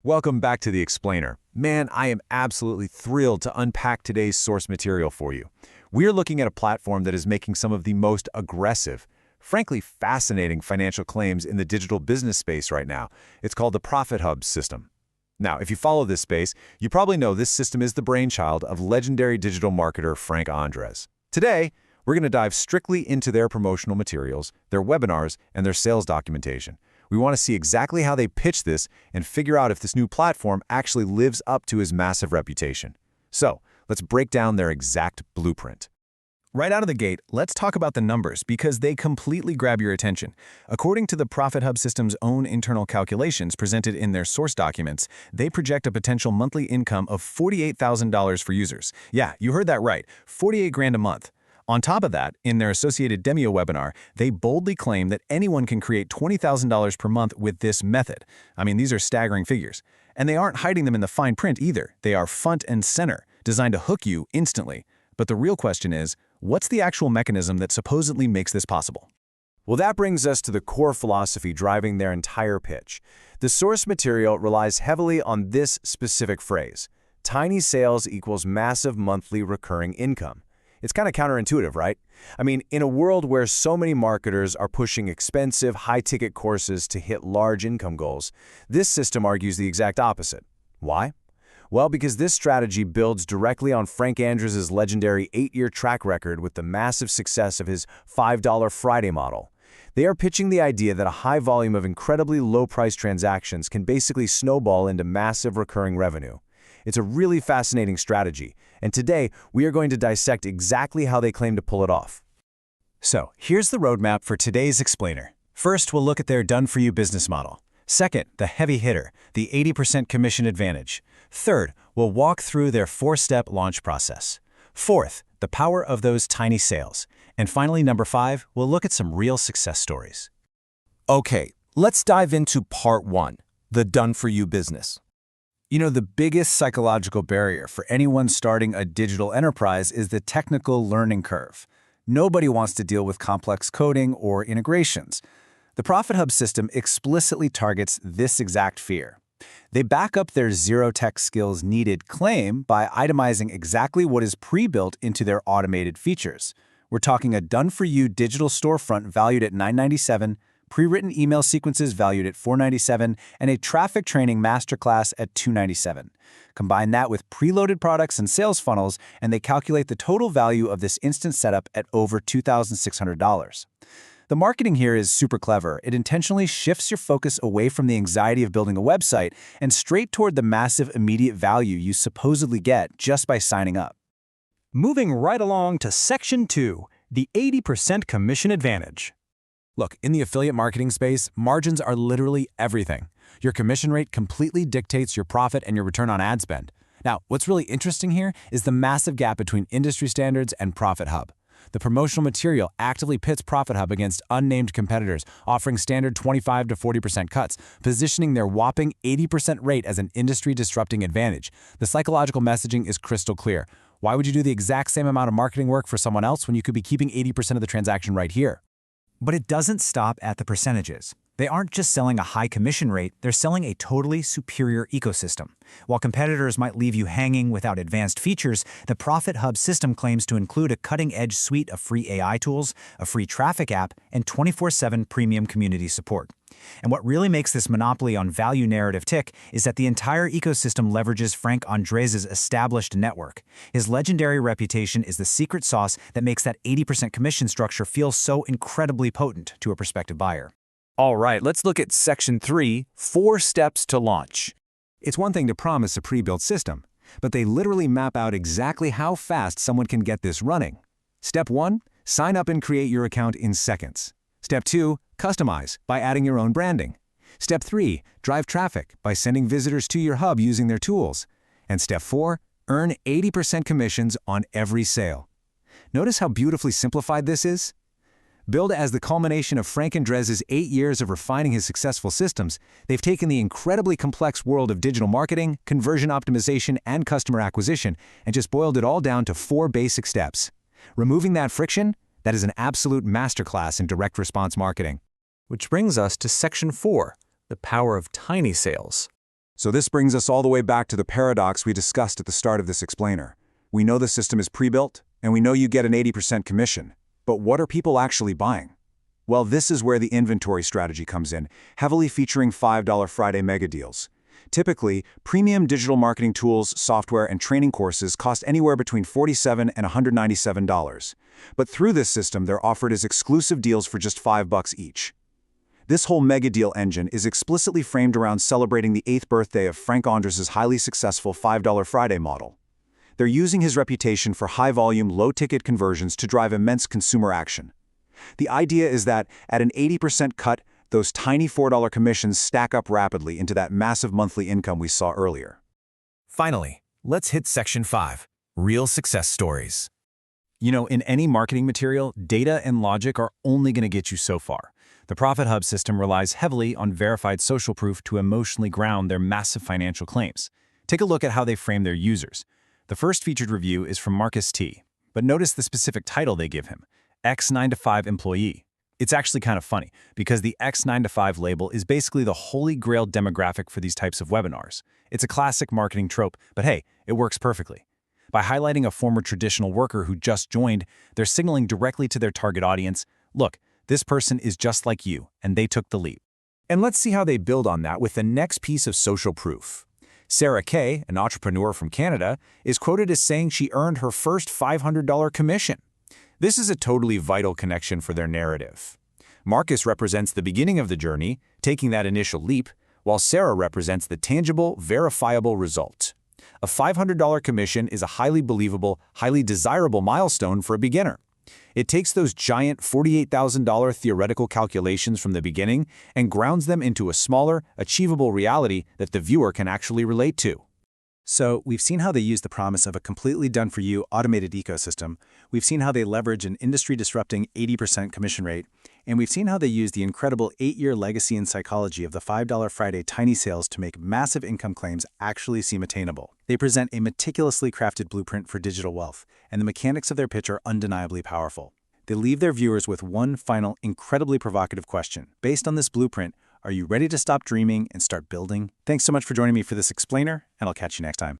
Welcome back to The Explainer. Man, I am absolutely thrilled to unpack today's source material for you. We're looking at a platform that is making some of the most aggressive, frankly fascinating financial claims in the digital business space right now. It's called the Profit Hub system. Now, if you follow this space, you probably know this system is the brainchild of legendary digital marketer Frank Andres. Today, we're going to dive strictly into their promotional materials, their webinars, and their sales documentation. We want to see exactly how they pitch this and figure out if this new platform actually lives up to his massive reputation. So, let's break down their exact blueprint. Right out of the gate, let's talk about the numbers because they completely grab your attention. According to the Profit Hub system's own internal calculations presented in their source documents, they project a potential monthly income of $48,000 for users. Yeah, you heard that right, 48 grand a month. On top of that, in their associated Demio webinar, they boldly claim that anyone can create $20,000 per month with this method. I mean, these are staggering figures. And they aren't hiding them in the fine print either. They are front and center, designed to hook you instantly. But the real question is, what's the actual mechanism that supposedly makes this possible? Well, that brings us to the core philosophy driving their entire pitch. The source material relies heavily on this specific phrase: tiny sales equals massive monthly recurring income. It's kind of counterintuitive, right? I mean, in a world where so many marketers are pushing expensive, high-ticket courses to hit large income goals, this system argues the exact opposite. Why? Well, because this strategy builds directly on Frank Andres' legendary 8-year track record with the massive success of his $5 Friday model. They are pitching the idea that a high volume of incredibly low-priced transactions can basically snowball into massive recurring revenue. It's a really fascinating strategy, and today we are going to dissect exactly how they claim to pull it off. So, here's the roadmap for today's explainer. First, we'll look at their done-for-you business model. Second, the heavy hitter, the 80% commission advantage. Third, we'll walk through their 4-step launch process. Fourth, the power of those tiny sales. And finally, number 5, we'll look at some real success stories. Okay, let's dive into part 1, the done-for-you business. You know, the biggest psychological barrier for anyone starting a digital enterprise is the technical learning curve. Nobody wants to deal with complex coding or integrations. The Profit Hub system explicitly targets this exact fear. They back up their zero-tech skills needed claim by itemizing exactly what is pre-built into their automated features. We're talking a done-for-you digital storefront valued at $997, pre-written email sequences valued at $497, and a traffic training masterclass at $297. Combine that with preloaded products and sales funnels, and they calculate the total value of this instant setup at over $2,600. The marketing here is super clever. It intentionally shifts your focus away from the anxiety of building a website and straight toward the massive immediate value you supposedly get just by signing up. Moving right along to Section 2, the 80% commission advantage. Look, in the affiliate marketing space, margins are literally everything. Your commission rate completely dictates your profit and your return on ad spend. Now, what's really interesting here is the massive gap between industry standards and Profit Hub. The promotional material actively pits Profit Hub against unnamed competitors, offering standard 25 to 40% cuts, positioning their whopping 80% rate as an industry-disrupting advantage. The psychological messaging is crystal clear. Why would you do the exact same amount of marketing work for someone else when you could be keeping 80% of the transaction right here? But it doesn't stop at the percentages. They aren't just selling a high commission rate, they're selling a totally superior ecosystem. While competitors might leave you hanging without advanced features, the Profit Hub system claims to include a cutting-edge suite of free AI tools, a free traffic app, and 24/7 premium community support. And what really makes this monopoly on value narrative tick is that the entire ecosystem leverages Frank Andres' established network. His legendary reputation is the secret sauce that makes that 80% commission structure feel so incredibly potent to a prospective buyer. All right, let's look at Section 3, 4 steps to launch. It's one thing to promise a pre-built system, but they literally map out exactly how fast someone can get this running. Step 1, sign up and create your account in seconds. Step 2, customize by adding your own branding. Step 3, drive traffic by sending visitors to your hub using their tools. And Step 4, earn 80% commissions on every sale. Notice how beautifully simplified this is? Billed as the culmination of Frank Andres' 8 years of refining his successful systems, they've taken the incredibly complex world of digital marketing, conversion optimization, and customer acquisition and just boiled it all down to 4 basic steps. Removing that friction, that is an absolute masterclass in direct response marketing. Which brings us to Section 4, the power of tiny sales. So this brings us all the way back to the paradox we discussed at the start of this explainer. We know the system is pre-built, and we know you get an 80% commission. But what are people actually buying? Well, this is where the inventory strategy comes in, heavily featuring $5 Friday mega deals. Typically, premium digital marketing tools, software, and training courses cost anywhere between $47 and $197. But through this system, they're offered as exclusive deals for just $5 each. This whole mega deal engine is explicitly framed around celebrating the 8th birthday of Frank Andres' highly successful $5 Friday model. They're using his reputation for high-volume, low-ticket conversions to drive immense consumer action. The idea is that, at an 80% cut, those tiny $4 commissions stack up rapidly into that massive monthly income we saw earlier. Finally, let's hit Section 5, Real Success Stories. You know, in any marketing material, data and logic are only going to get you so far. The Profit Hub system relies heavily on verified social proof to emotionally ground their massive financial claims. Take a look at how they frame their users. The first featured review is from Marcus T., but notice the specific title they give him, X9-to-5 employee. It's actually kind of funny, because the X9-to-5 label is basically the holy grail demographic for these types of webinars. It's a classic marketing trope, but hey, it works perfectly. By highlighting a former traditional worker who just joined, they're signaling directly to their target audience, look, this person is just like you, and they took the leap. And let's see how they build on that with the next piece of social proof. Sarah Kay, an entrepreneur from Canada, is quoted as saying she earned her first $500 commission. This is a totally vital connection for their narrative. Marcus represents the beginning of the journey, taking that initial leap, while Sarah represents the tangible, verifiable result. A $500 commission is a highly believable, highly desirable milestone for a beginner. It takes those giant $48,000 theoretical calculations from the beginning and grounds them into a smaller, achievable reality that the viewer can actually relate to. So, we've seen how they use the promise of a completely done-for-you automated ecosystem, we've seen how they leverage an industry-disrupting 80% commission rate, and we've seen how they use the incredible 8-year legacy and psychology of the $5 Friday tiny sales to make massive income claims actually seem attainable. They present a meticulously crafted blueprint for digital wealth, and the mechanics of their pitch are undeniably powerful. They leave their viewers with one final, incredibly provocative question. Based on this blueprint, are you ready to stop dreaming and start building? Thanks so much for joining me for this explainer, and I'll catch you next time.